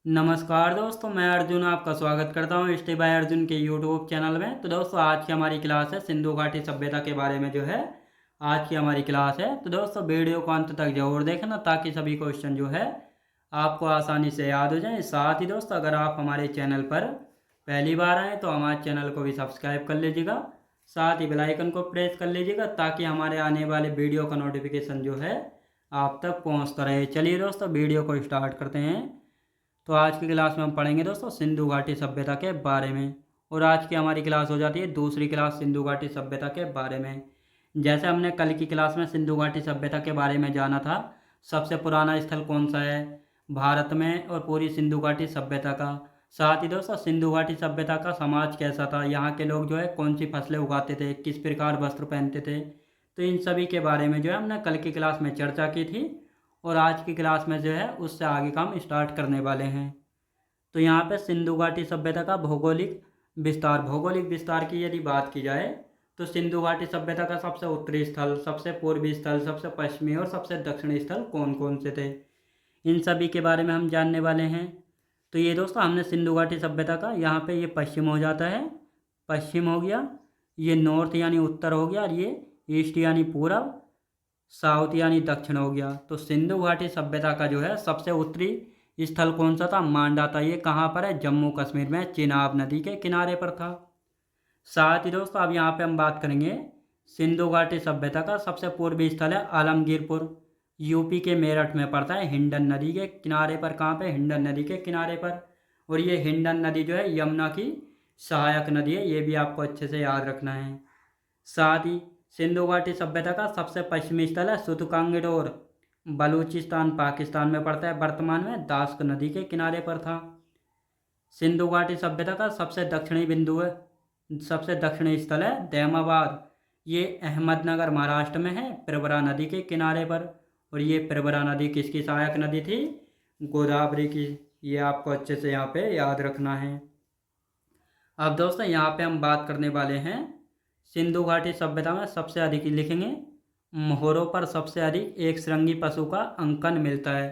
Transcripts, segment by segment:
नमस्कार दोस्तों, मैं अर्जुन आपका स्वागत करता हूँ स्टे बाय अर्जुन के यूट्यूब चैनल में। तो दोस्तों, आज की हमारी क्लास है सिंधु घाटी सभ्यता के बारे में जो है आज की हमारी क्लास है। तो दोस्तों, वीडियो को अंत तक जरूर देखना ताकि सभी क्वेश्चन जो है आपको आसानी से याद हो जाए। साथ ही दोस्तों, अगर आप हमारे चैनल पर पहली बार आएँ तो हमारे चैनल को भी सब्सक्राइब कर लीजिएगा, साथ ही बेल आइकन को प्रेस कर लीजिएगा ताकि हमारे आने वाले वीडियो का नोटिफिकेशन जो है आप तक पहुँचता रहे। चलिए दोस्तों, वीडियो को स्टार्ट करते हैं। तो आज की क्लास में हम पढ़ेंगे दोस्तों सिंधु घाटी सभ्यता के बारे में। और आज की हमारी क्लास हो जाती है दूसरी क्लास सिंधु घाटी सभ्यता के बारे में। जैसे हमने कल की क्लास में सिंधु घाटी सभ्यता के बारे में जाना था, सबसे पुराना स्थल कौन सा है भारत में और पूरी सिंधु घाटी सभ्यता का। साथ ही दोस्तों, सिंधु घाटी सभ्यता का समाज कैसा था, यहाँ के लोग जो है कौन सी फसलें उगाते थे, किस प्रकार वस्त्र पहनते थे, तो इन सभी के बारे में जो है हमने कल की क्लास में चर्चा की थी। और आज की क्लास में जो है उससे आगे का हम स्टार्ट करने वाले हैं। तो यहाँ पे सिंधु घाटी सभ्यता का भौगोलिक विस्तार की यदि बात की जाए तो सिंधु घाटी सभ्यता का सबसे उत्तरी स्थल, सबसे पूर्वी स्थल, सबसे पश्चिमी और सबसे दक्षिणी स्थल कौन कौन से थे, इन सभी के बारे में हम जानने वाले हैं। तो ये दोस्तों, हमने सिंधु घाटी सभ्यता का यहाँ पे ये पश्चिम हो जाता है, पश्चिम हो गया, ये नॉर्थ यानी उत्तर हो गया, और ये ईस्ट यानी पूरब, साउथ यानी दक्षिण हो गया। तो सिंधु घाटी सभ्यता का जो है सबसे उत्तरी स्थल कौन सा था, मांडा था। ये कहाँ पर है, जम्मू कश्मीर में चिनाब नदी के किनारे पर था। साथ ही दोस्तों, अब यहाँ पे हम बात करेंगे सिंधु घाटी सभ्यता का सबसे पूर्वी स्थल है आलमगीरपुर, यूपी के मेरठ में पड़ता है, हिंडन नदी के किनारे पर। कहाँ पे, हिंडन नदी के किनारे पर। और ये हिंडन नदी जो है यमुना की सहायक नदी है, ये भी आपको अच्छे से याद रखना है। साथ ही सिंधु घाटी सभ्यता का सबसे पश्चिमी स्थल है सुतकांगडोर, बलूचिस्तान पाकिस्तान में पड़ता है, वर्तमान में दास्क नदी के किनारे पर था। सिंधु घाटी सभ्यता का सबसे दक्षिणी स्थल है दैमाबाद, ये अहमदनगर महाराष्ट्र में है, प्रवरा नदी के किनारे पर। और ये प्रवरा नदी किसकी सहायक नदी थी, गोदावरी की। ये आपको अच्छे से यहाँ पे याद रखना है। अब दोस्तों, यहाँ पे हम बात करने वाले हैं सिंधु घाटी सभ्यता में सबसे अधिक लिखेंगे मोहरों पर सबसे अधिक एक श्रृंगी पशु का अंकन मिलता है।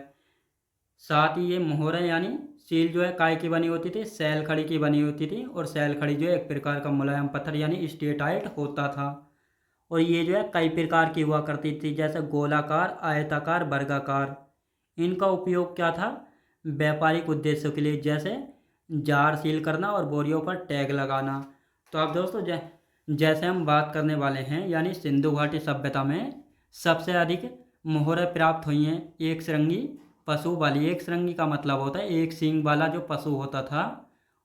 साथ ही ये मोहरें यानी सील जो है काय की बनी होती थी, सैल खड़ी की बनी होती थी। और सैल खड़ी जो है एक प्रकार का मुलायम पत्थर यानी स्टेटाइट होता था। और ये जो है कई प्रकार की हुआ करती थी, जैसे गोलाकार, आयताकार, वर्गाकार। इनका उपयोग क्या था, व्यापारिक उद्देश्यों के लिए, जैसे जार सील करना और बोरियों पर टैग लगाना। तो अब दोस्तों, जैसे हम बात करने वाले हैं, यानी सिंधु घाटी सभ्यता में सबसे अधिक मोहरें प्राप्त हुई हैं एक श्रृंगी पशु वाली। एक श्रृंगी का मतलब होता है एक सींग वाला जो पशु होता था,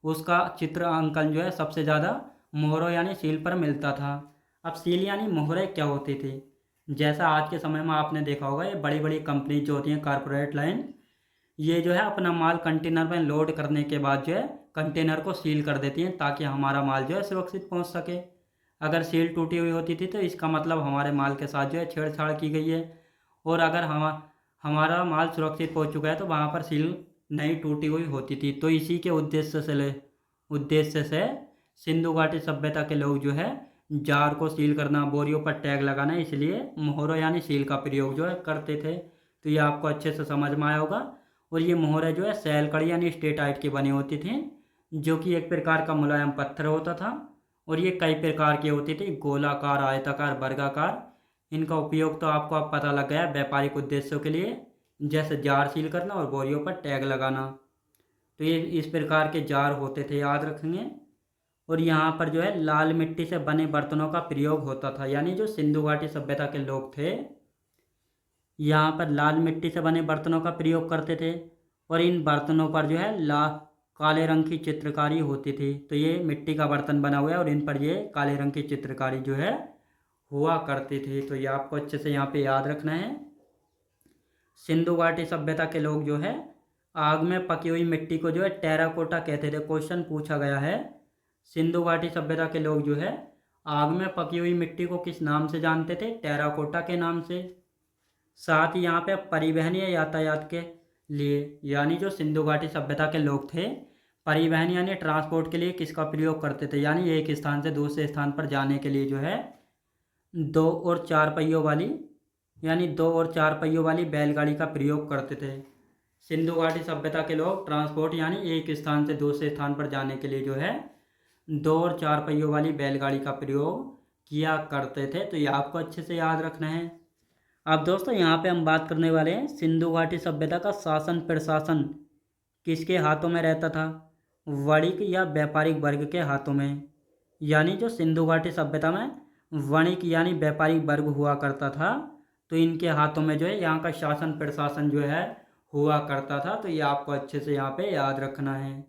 उसका चित्र अंकन जो है सबसे ज़्यादा मोहरों यानी सील पर मिलता था। अब सील यानी मोहरें क्या होती थी, जैसा आज के समय में आपने देखा होगा, ये बड़ी बड़ी कंपनी जो होती हैं, कारपोरेट लाइन, ये जो है अपना माल कंटेनर में लोड करने के बाद जो है कंटेनर को सील कर देती हैं ताकि हमारा माल जो है सुरक्षित पहुंच सके। अगर सील टूटी हुई होती थी तो इसका मतलब हमारे माल के साथ जो है छेड़छाड़ की गई है। और अगर हमारा माल सुरक्षित पहुंच चुका है तो वहाँ पर सील नहीं टूटी हुई होती थी। तो इसी के उद्देश्य से सिंधु घाटी सभ्यता के लोग जो है जार को सील करना, बोरियों पर टैग लगाना, इसलिए मोहरों यानी सील का प्रयोग जो है करते थे। तो ये आपको अच्छे से समझ में आया होगा। और ये मोहरें जो है सैल कड़ी यानी स्टेटाइट की बनी होती थी, जो कि एक प्रकार का मुलायम पत्थर होता था। और ये कई प्रकार की होती थी, गोलाकार, आयताकार, वर्गाकार। इनका उपयोग तो आपको अब पता लग गया व्यापारिक उद्देश्यों के लिए, जैसे जार सील करना और बोरियों पर टैग लगाना। तो ये इस प्रकार के जार होते थे, याद रखेंगे। और यहाँ पर जो है लाल मिट्टी से बने बर्तनों का प्रयोग होता था, यानी जो सिंधु घाटी सभ्यता के लोग थे यहाँ पर लाल मिट्टी से बने बर्तनों का प्रयोग करते थे। और इन बर्तनों पर जो है काले रंग की चित्रकारी होती थी। तो ये मिट्टी का बर्तन बना हुआ है और इन पर ये काले रंग की चित्रकारी जो है हुआ करती थी। तो ये आपको अच्छे से यहाँ पे याद रखना है। सिंधु घाटी सभ्यता के लोग जो है आग में पकी हुई मिट्टी को जो है टेराकोटा कहते थे। क्वेश्चन पूछा गया है, सिंधु घाटी सभ्यता के लोग जो है आग में पकी हुई मिट्टी को किस नाम से जानते थे, टेराकोटा के नाम से। साथ ही यहाँ पे परिवहन या यातायात के लिए, यानी जो सिंधु घाटी सभ्यता के लोग थे परिवहन यानी ट्रांसपोर्ट के लिए किसका प्रयोग करते थे, यानी एक स्थान से दूसरे स्थान पर जाने के लिए जो है दो और चार पहियों वाली बैलगाड़ी का प्रयोग करते थे। सिंधु घाटी सभ्यता के लोग ट्रांसपोर्ट यानी एक स्थान से दूसरे स्थान पर जाने के लिए जो है 2 और 4 पहियों वाली बैलगाड़ी का प्रयोग किया करते थे। तो ये आपको अच्छे से याद रखना है। अब दोस्तों यहाँ पे हम बात करने वाले हैं सिंधु घाटी सभ्यता का शासन प्रशासन किसके हाथों में रहता था, वणिक या व्यापारिक वर्ग के हाथों में। यानी जो सिंधु घाटी सभ्यता में वणिक यानी व्यापारिक वर्ग हुआ करता था, तो इनके हाथों में जो है यहाँ का शासन प्रशासन जो है हुआ करता था। तो ये आपको अच्छे से यहाँ पे याद रखना है।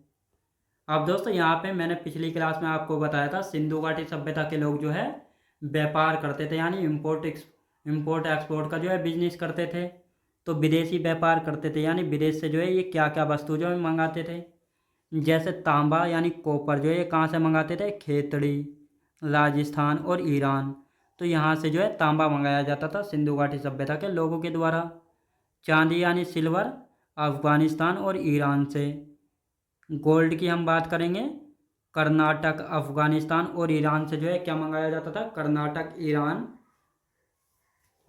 अब दोस्तों यहाँ पे मैंने पिछली क्लास में आपको बताया था सिंधु घाटी सभ्यता के लोग जो है व्यापार करते थे, यानी इम्पोर्ट एक्सपोर्ट का जो है बिजनेस करते थे। तो विदेशी व्यापार करते थे, यानी विदेश से जो है ये क्या क्या वस्तु जो है मंगाते थे। जैसे तांबा यानी कॉपर जो है ये कहाँ से मंगाते थे, खेतड़ी, राजस्थान और ईरान। तो यहाँ से जो है तांबा मंगाया जाता था सिंधु घाटी सभ्यता के लोगों के द्वारा। चांदी यानी सिल्वर अफगानिस्तान और ईरान से। गोल्ड की हम बात करेंगे, कर्नाटक, अफगानिस्तान और ईरान से जो है क्या मंगाया जाता था, कर्नाटक, ईरान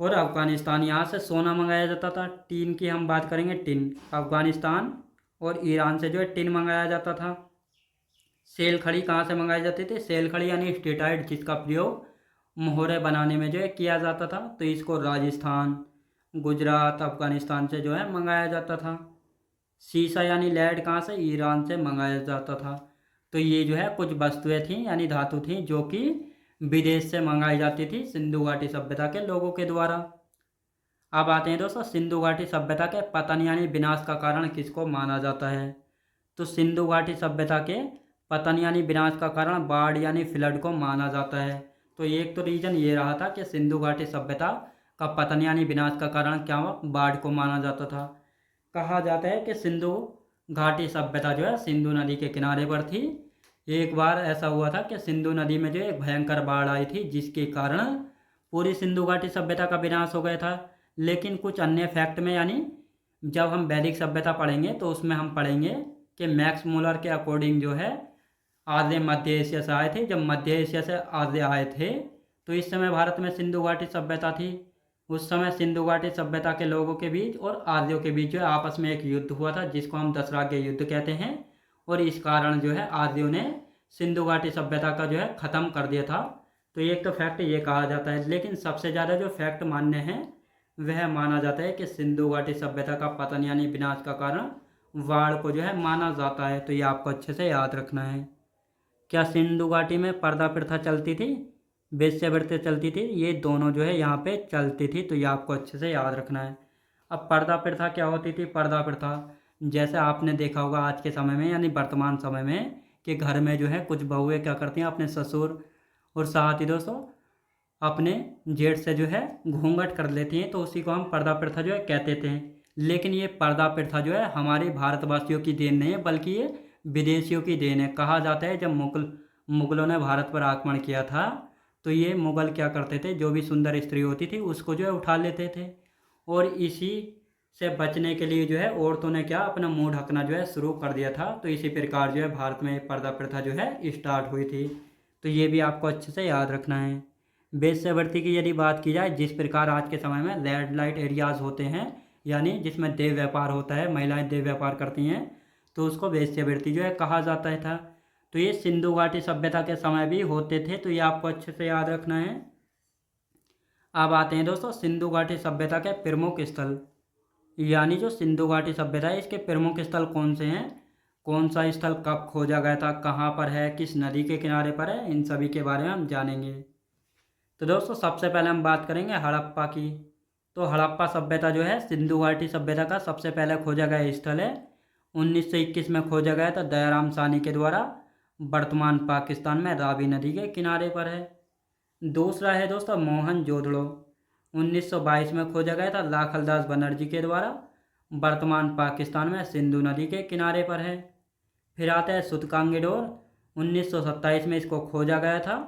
और अफगानिस्तान, यहाँ से सोना मंगाया जाता था। टीन की हम बात करेंगे, टिन, अफगानिस्तान और ईरान से जो है टिन मंगाया जाता था। सेल खड़ी कहाँ से मंगाई जाती थी, सेल खड़ी यानी स्टेटाइट जिसका प्रयोग मोहरे बनाने में जो है किया जाता था, तो इसको राजस्थान, गुजरात, अफगानिस्तान से जो है मंगाया जाता था। शीशा यानी लेड कहाँ से, ईरान से मंगाया जाता था। तो ये जो है कुछ वस्तुएं थीं यानी धातु थीं जो कि विदेश से मंगाई जाती थी सिंधु घाटी सभ्यता के लोगों के द्वारा। अब आते हैं दोस्तों सिंधु घाटी सभ्यता के पतन यानी विनाश का कारण किसको माना जाता है। तो सिंधु घाटी सभ्यता के पतन यानी विनाश का कारण बाढ़ यानी फ्लड को माना जाता है। तो एक तो रीजन ये रहा था कि सिंधु घाटी सभ्यता का पतन यानी विनाश का कारण क्या हुआ, बाढ़ को माना जाता था। कहा जाता है कि सिंधु घाटी सभ्यता जो है सिंधु नदी के किनारे पर थी। एक बार ऐसा हुआ था कि सिंधु नदी में जो एक भयंकर बाढ़ आई थी जिसके कारण पूरी सिंधु घाटी सभ्यता का विनाश हो गया था। लेकिन कुछ अन्य फैक्ट में, यानी जब हम वैदिक सभ्यता पढ़ेंगे तो उसमें हम पढ़ेंगे कि मैक्स मुलर के अकॉर्डिंग जो है आर्य मध्य एशिया से आए थे। जब मध्य एशिया से आर्य आए थे तो इस समय भारत में सिंधु घाटी सभ्यता थी। उस समय सिंधु घाटी सभ्यता के लोगों के बीच और आर्यों के बीच जो है आपस में एक युद्ध हुआ था जिसको हम दशराग्य युद्ध कहते हैं। और इस कारण जो है आर्यों ने सिंधु घाटी सभ्यता का जो है ख़त्म कर दिया था। तो एक तो फैक्ट ये कहा जाता है, लेकिन सबसे ज़्यादा जो फैक्ट मान्य है वह माना जाता है कि सिंधु घाटी सभ्यता का पतन यानी विनाश का कारण बाढ़ को जो है माना जाता है। तो ये आपको अच्छे से याद रखना है। क्या सिंधु घाटी में पर्दा प्रथा चलती थी, वेश्यावृत्ति चलती थी, ये दोनों जो है यहाँ पे चलती थी। तो ये आपको अच्छे से याद रखना है। अब पर्दा प्रथा क्या होती थी, पर्दा प्रथा जैसे आपने देखा होगा आज के समय में यानी वर्तमान समय में कि घर में जो है कुछ बहुएं क्या करती हैं, अपने ससुर और साथ ही दोस्तों अपने जेठ से जो है घूंघट कर लेती हैं। तो उसी को हम पर्दा प्रथा जो है कहते थे। लेकिन ये पर्दा प्रथा जो है हमारे भारतवासियों की देन नहीं है, बल्कि ये विदेशियों की देन है। कहा जाता है जब मुगलों ने भारत पर आक्रमण किया था तो ये मुगल क्या करते थे, जो भी सुंदर स्त्री होती थी उसको जो है उठा लेते थे। और इसी से बचने के लिए जो है औरतों ने क्या अपना मुंह ढकना जो है शुरू कर दिया था। तो इसी प्रकार जो है भारत में पर्दा प्रथा जो है स्टार्ट हुई थी। तो ये भी आपको अच्छे से याद रखना है। वेश्यावृत्ति की यदि बात की जाए, जिस प्रकार आज के समय में रेड लाइट एरियाज़ होते हैं यानी जिसमें देह व्यापार होता है, महिलाएं देह व्यापार करती हैं, तो उसको वेश्यावृत्ति जो है कहा जाता था। तो ये सिंधु घाटी सभ्यता के समय भी होते थे। तो ये आपको अच्छे से याद रखना है। अब आते हैं दोस्तों सिंधु घाटी सभ्यता के प्रमुख स्थल, यानी जो सिंधु घाटी सभ्यता है इसके प्रमुख स्थल कौन से हैं, कौन सा स्थल कब खोजा गया था, कहाँ पर है, किस नदी के किनारे पर है, इन सभी के बारे में हम जानेंगे। तो दोस्तों सबसे पहले हम बात करेंगे हड़प्पा की। तो हड़प्पा सभ्यता जो है सिंधु घाटी सभ्यता का सबसे पहले खोजा गया स्थल है। 1921 में खोजा गया था दयाराम साहनी के द्वारा, वर्तमान पाकिस्तान में रावी नदी के किनारे पर है। दूसरा है दोस्तों मोहनजोदड़ो, 1922 में खोजा गया था लाखलदास बनर्जी के द्वारा, वर्तमान पाकिस्तान में सिंधु नदी के किनारे पर है। फिर आता है सुतकांगेडोर, 1927 में इसको खोजा गया था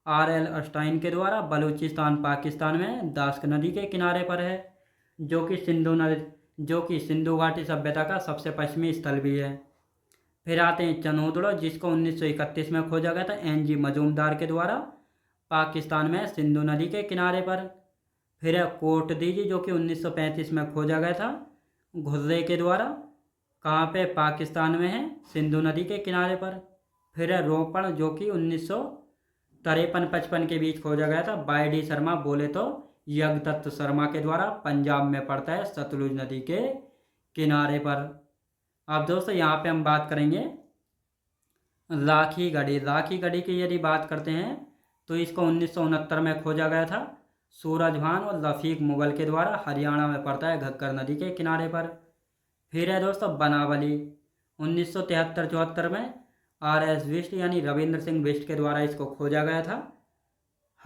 R.L. अस्टाइन के द्वारा, बलूचिस्तान पाकिस्तान में दास्क नदी के किनारे पर है, जो कि सिंधु घाटी सभ्यता का सबसे पश्चिमी स्थल भी है। फिर आते हैं चनोदड़ो, जिसको 1931 में खोजा गया था N.G. मजूमदार के द्वारा, पाकिस्तान में सिंधु नदी के किनारे पर। फिर है कोटदीजी, जो कि 1935 में खोजा गया था घुर्रे के द्वारा। कहाँ पे? पाकिस्तान में है, सिंधु नदी के किनारे पर। फिर है रोपण, जो कि 1953-55 के बीच खोजा गया था। बाई डी शर्मा बोले तो यज्ञदत्त शर्मा के द्वारा, पंजाब में पड़ता है, सतलुज नदी के किनारे पर। अब दोस्तों यहाँ पे हम बात करेंगे राखी गढ़ी। राखी गढ़ी की यदि बात करते हैं तो इसको 1969 में खोजा गया था सूरजभान और रफीक मुगल के द्वारा। हरियाणा में पड़ता है, घग्गर नदी के किनारे पर। फिर है दोस्तों बनावली, 1973-74 में RS बिष्ट यानी रविंद्र सिंह बिष्ट के द्वारा इसको खोजा गया था।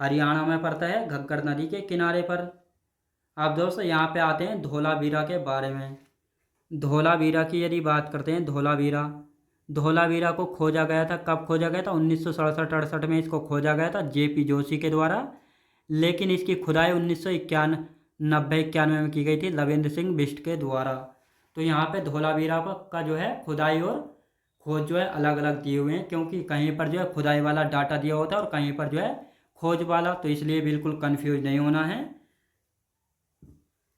हरियाणा में पड़ता है, घग्गर नदी के किनारे पर। अब दोस्तों यहाँ पे आते हैं धोलावीरा के बारे में। धोलावीरा की यदि बात करते हैं, धोलावीरा को खोजा गया था। कब खोजा गया था? 1967-68 में इसको खोजा गया था JP जोशी के द्वारा। लेकिन इसकी खुदाई 1991 में की गई थी रविंद्र सिंह बिष्ट के द्वारा। तो यहाँ पे धोलावीरा का जो है खुदाई और खोज जो है अलग अलग दिए हुए हैं, क्योंकि कहीं पर जो है खुदाई वाला डाटा दिया होता है और कहीं पर जो है खोज वाला, तो इसलिए बिल्कुल कंफ्यूज नहीं होना है।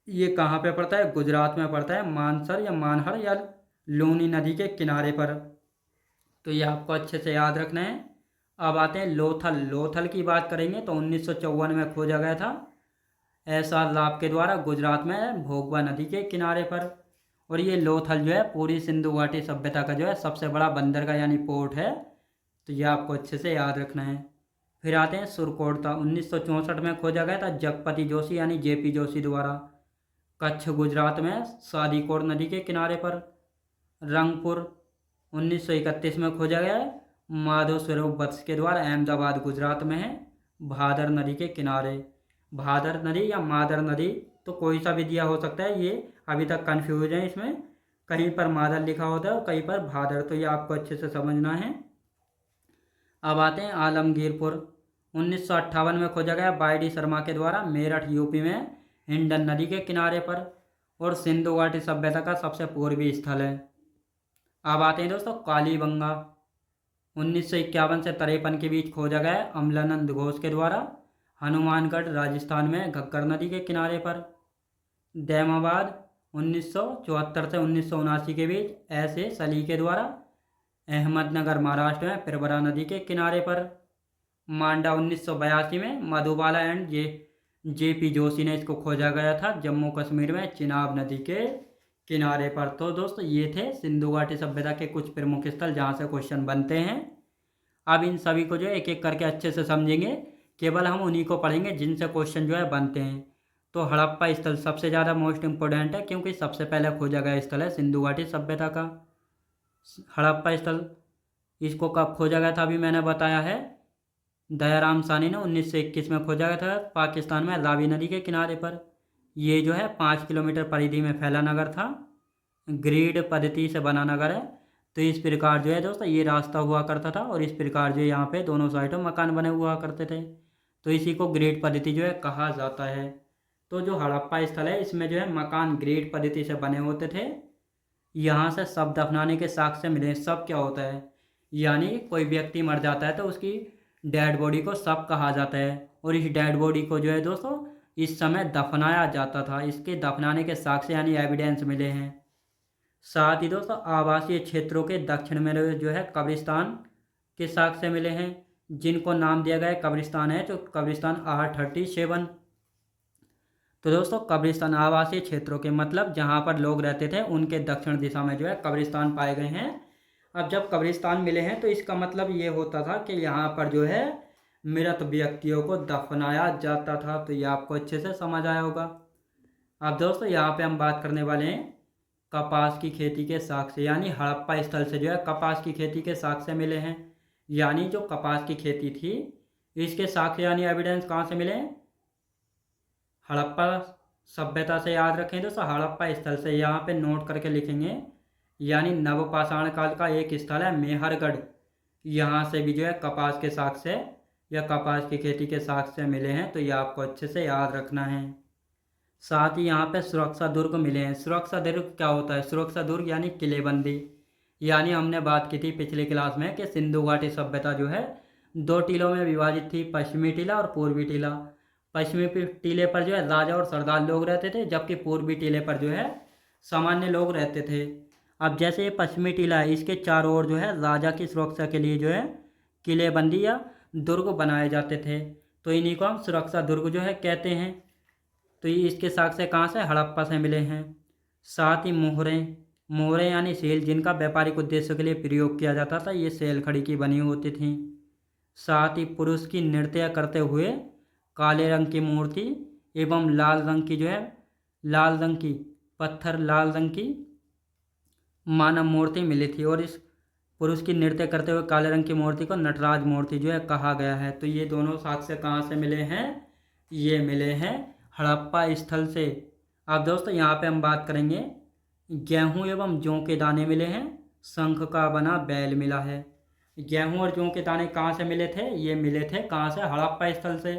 ये कहाँ पे पड़ता है? गुजरात में पड़ता है, मानसर या मानहर या लूनी नदी के किनारे पर। तो ये आपको अच्छे से याद रखना है। अब आते हैं लोथल। लोथल की बात करेंगे तो 1954 में खोजा गया था SR राव के द्वारा, गुजरात में भोगवा नदी के किनारे पर। और ये लोथल जो है पूरी सिंधु घाटी सभ्यता का जो है सबसे बड़ा बंदरगाह यानी पोर्ट है। तो ये आपको अच्छे से याद रखना है। फिर आते हैं सुरकोटता, 1964 में खोजा गया था जगपति जोशी यानी JP जोशी द्वारा। कच्छ गुजरात में सादीकोट नदी के किनारे पर। रंगपुर 1931 में खोजा गया है माधव स्वरूप वत्स के द्वारा, अहमदाबाद गुजरात में है, भादर नदी के किनारे। भादर नदी या मादर नदी, तो कोई सा भी दिया हो सकता है, ये अभी तक कन्फ्यूज है इसमें। कहीं पर मादर लिखा होता है और कहीं पर भादर, तो ये आपको अच्छे से समझना है। अब आते हैं आलमगीरपुर, 1958 में खोजा गया बाई डी शर्मा के द्वारा, मेरठ UP में हिंडन नदी के किनारे पर। और सिंधु घाटी सभ्यता का सबसे पूर्वी स्थल है। अब आते हैं दोस्तों कालीबंगा, 1951 से 53 के बीच खोजा गया अमलानंद घोष के द्वारा, हनुमानगढ़ राजस्थान में घग्गर नदी के किनारे पर। दैमाबाद 1974 से 1979 के बीच S.A. सली के द्वारा, अहमदनगर महाराष्ट्र में पिरबरा नदी के किनारे पर। मांडा 1982 में मधुबाला एंड JP जोशी ने इसको खोजा गया था, जम्मू कश्मीर में चिनाब नदी के किनारे पर। तो दोस्तों ये थे सिंधु घाटी सभ्यता के कुछ प्रमुख स्थल जहाँ से क्वेश्चन बनते हैं। अब इन सभी को जो है एक एक करके अच्छे से समझेंगे, केवल हम उन्हीं को पढ़ेंगे जिनसे क्वेश्चन जो है बनते हैं। तो हड़प्पा स्थल सबसे ज़्यादा मोस्ट इम्पोर्टेंट है, क्योंकि सबसे पहले खोजा गया स्थल है सिंधु घाटी सभ्यता का हड़प्पा स्थल। इसको कब खोजा गया था अभी मैंने बताया है, दयाराम सानी ने 1921 में खोजा गया था पाकिस्तान में रावी नदी के किनारे पर। ये जो है 5 किलोमीटर परिधि में फैला नगर था, ग्रिड पद्धति से बना नगर है। तो इस प्रकार जो है दोस्तों ये रास्ता हुआ करता था, और इस प्रकार जो यहाँ पे दोनों साइडों मकान बने हुआ करते थे। तो इसी को ग्रिड पद्धति जो है कहा जाता है। तो जो हड़प्पा स्थल है इसमें जो है मकान ग्रिड पद्धति से बने होते थे। यहाँ से शव दफनाने के साक्ष्य मिले। शव क्या होता है? यानी कोई व्यक्ति मर जाता है तो उसकी डेड बॉडी को शव कहा जाता है, और इस डेड बॉडी को जो है दोस्तों इस समय दफनाया जाता था। इसके दफनाने के साक्ष्य यानी एविडेंस मिले हैं। साथ ही दोस्तों आवासीय क्षेत्रों के दक्षिण में जो है कब्रिस्तान के साक्ष्य मिले हैं, जिनको नाम दिया गया है कब्रिस्तान है, जो कब्रिस्तान R37। तो दोस्तों कब्रिस्तान आवासीय क्षेत्रों के मतलब जहाँ पर लोग रहते थे उनके दक्षिण दिशा में जो है कब्रिस्तान पाए गए हैं। अब जब कब्रिस्तान मिले हैं तो इसका मतलब ये होता था कि यहाँ पर जो है मृत व्यक्तियों को दफनाया जाता था। तो ये आपको अच्छे से समझ आया होगा। अब दोस्तों यहाँ पे हम बात करने वाले हैं कपास की खेती के साक्ष्य, यानी हड़प्पा स्थल से जो है कपास की खेती के साक्ष्य मिले हैं। यानी जो कपास की खेती थी इसके साक्ष्य यानी एविडेंस कहाँ से मिले? हड़प्पा सभ्यता से। याद रखें दोस्तों हड़प्पा स्थल से, यहाँ पे नोट करके लिखेंगे। यानी नवपाषाण काल का एक स्थल है मेहरगढ़, यहाँ से भी जो है कपास के साक्ष्य या कपास की खेती के साक्ष्य मिले हैं। तो ये आपको अच्छे से याद रखना है। साथ ही यहाँ पे सुरक्षा दुर्ग मिले हैं। सुरक्षा दुर्ग क्या होता है? सुरक्षा दुर्ग यानी किलेबंदी। यानी हमने बात की थी पिछली क्लास में कि सिंधु घाटी सभ्यता जो है 2 टीलों में विभाजित थी, पश्चिमी टीला और पूर्वी टीला। पश्चिमी टीले पर जो है राजा और सरदार लोग रहते थे, जबकि पूर्वी टीले पर जो है सामान्य लोग रहते थे। अब जैसे ये पश्चिमी टीला है, इसके चारों ओर जो है राजा की सुरक्षा के लिए जो है किलेबंदी या दुर्ग बनाए जाते थे। तो इन्हीं को हम सुरक्षा दुर्ग जो है कहते हैं। तो ये इसके साक्ष्य कहाँ से, हड़प्पा से मिले हैं। साथ ही मोहरें, मोहरें यानी सेल, जिनका व्यापारिक उद्देश्य के लिए प्रयोग किया जाता था, ये सेल खड़ी की बनी होती थी। साथ ही पुरुष की नृत्य करते हुए काले रंग की मूर्ति एवं लाल रंग की जो है, लाल रंग की पत्थर लाल रंग की मानव मूर्ति मिली थी। और इस पुरुष की नृत्य करते हुए काले रंग की मूर्ति को नटराज मूर्ति जो है कहा गया है। तो ये दोनों साक्ष्य कहाँ से मिले हैं, ये मिले हैं हड़प्पा स्थल से। अब दोस्तों यहाँ पे हम बात करेंगे, गेहूं एवं जौ के दाने मिले हैं, शंख का बना बैल मिला है। गेहूं और जौ के दाने कहाँ से मिले थे, ये मिले थे कहाँ से, हड़प्पा स्थल से।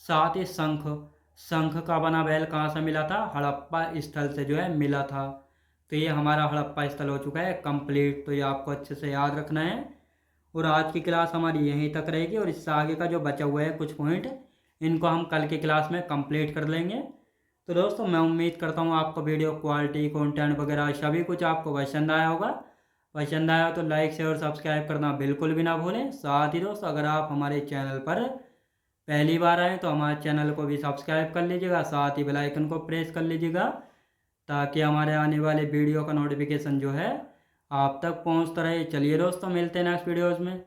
साथ ही शंख, शंख का बना बैल कहाँ से मिला था, हड़प्पा स्थल से जो है मिला था। तो ये हमारा हड़प्पा स्थल हो चुका है कंप्लीट। तो ये आपको अच्छे से याद रखना है। और आज की क्लास हमारी यहीं तक रहेगी, और इससे आगे का जो बचा हुआ है कुछ पॉइंट, इनको हम कल की क्लास में कंप्लीट कर लेंगे। तो दोस्तों मैं उम्मीद करता हूँ आपको वीडियो क्वालिटी, कंटेंट वगैरह सभी कुछ आपको पसंद आया होगा। पसंद आया तो लाइक शेयर और सब्सक्राइब करना बिल्कुल भी ना भूलें। साथ ही दोस्तों अगर आप हमारे चैनल पर पहली बार आए तो हमारे चैनल को भी सब्सक्राइब कर लीजिएगा, साथ ही बेल आइकन को प्रेस कर लीजिएगा, ताकि हमारे आने वाले वीडियो का नोटिफिकेशन जो है आप तक पहुंचता रहे। चलिए दोस्तों मिलते हैं नेक्स्ट वीडियोज़ में।